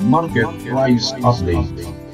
Market Price Update.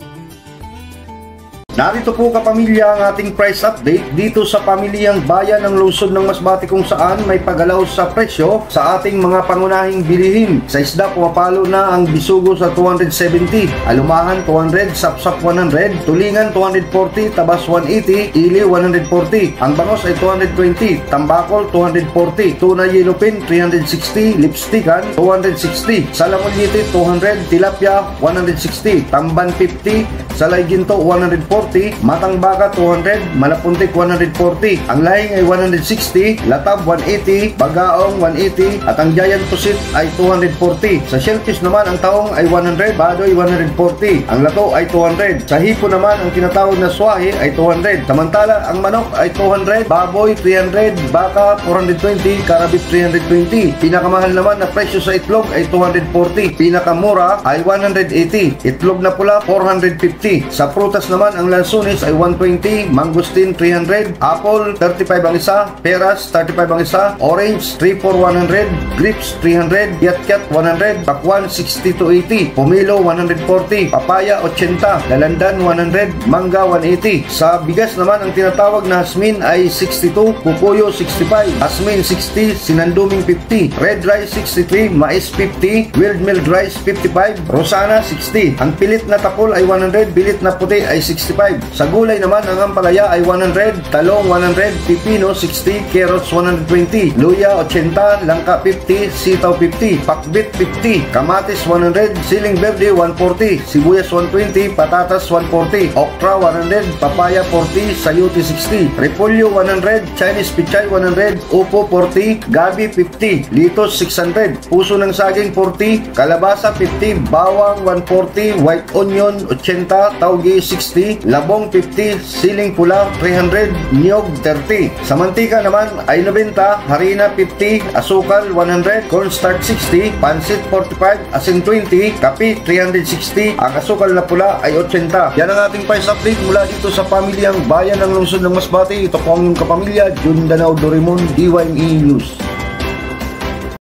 Narito po kapamilya ang ating price update dito sa pamilyang bayan ng lungsod ng Masbate kung saan may paggalaw sa presyo sa ating mga pangunahing bilihin. Sa isda pumapalo na ang bisugo sa 270, alumahan 200, sapsap 100, tulingan 240, tabas 180, iliw 140, ang bangos ay 220, tambakol 240, tuna yellowfin 360, lipstikan 260, salamonyete 200, tilapia 160, tamban 50, salay ginto 140, matang baka 200, malapuntik 140, ang lahing ay 160, latab 180, bagaong 180, at ang giant pusit ay 240. Sa shellfish naman ang taong ay 100, badoy 140, ang lato ay 200. Sa hipo naman ang tinatawag na swahe ay 200. Samantala ang manok ay 200, baboy 300, baka 420, karabit 320. Pinakamahal naman na presyo sa itlog ay 240, pinakamura ay 180, itlog na pula 450. Sa prutas naman ang lansunis ay 120, mangustin 300, apple 35 ang isa, peras 35 ang isa, orange 3 for 100, grapes 300, yatkat 100, pakwan 60 to 80, pomelo 140, papaya 80, lalandan 100, mangga 180. Sa bigas naman ang tinatawag na hasmin ay 62, pupuyo 65, asmin 60, sinanduming 50, red rice 63, mais 50, wild milled rice 55, rosana 60. Ang pilit na tapol ay 100, pilit na puti ay 65. Sa gulay naman ang ampalaya ay 100, talong 100, pipino 60, carrots 120, luya 80, langka 50, sitaw 50, pakbit 50, kamatis 100, siling berde 140, sibuyas 120, patatas 140, okra 100, papaya 40, sayote 60, repolyo 100, Chinese pichay 100, upo 40, gabi 50, litos 600, puso ng saging 40, kalabasa 50, bawang 140, white onion 80, tauge 60, labong 50, siling pula 300, niyog 30. Sa mantika naman ay 90, harina 50, asukal 100, cornstarch 60, pansit 45, asin 20, kape 360, ang asukal na pula ay 80. Yan ang ating price update mula dito sa pamilyang bayan ng lungsod ng Masbate. Ito po ang inyong kapamilya, Jun Danao Dorimon, DYME News.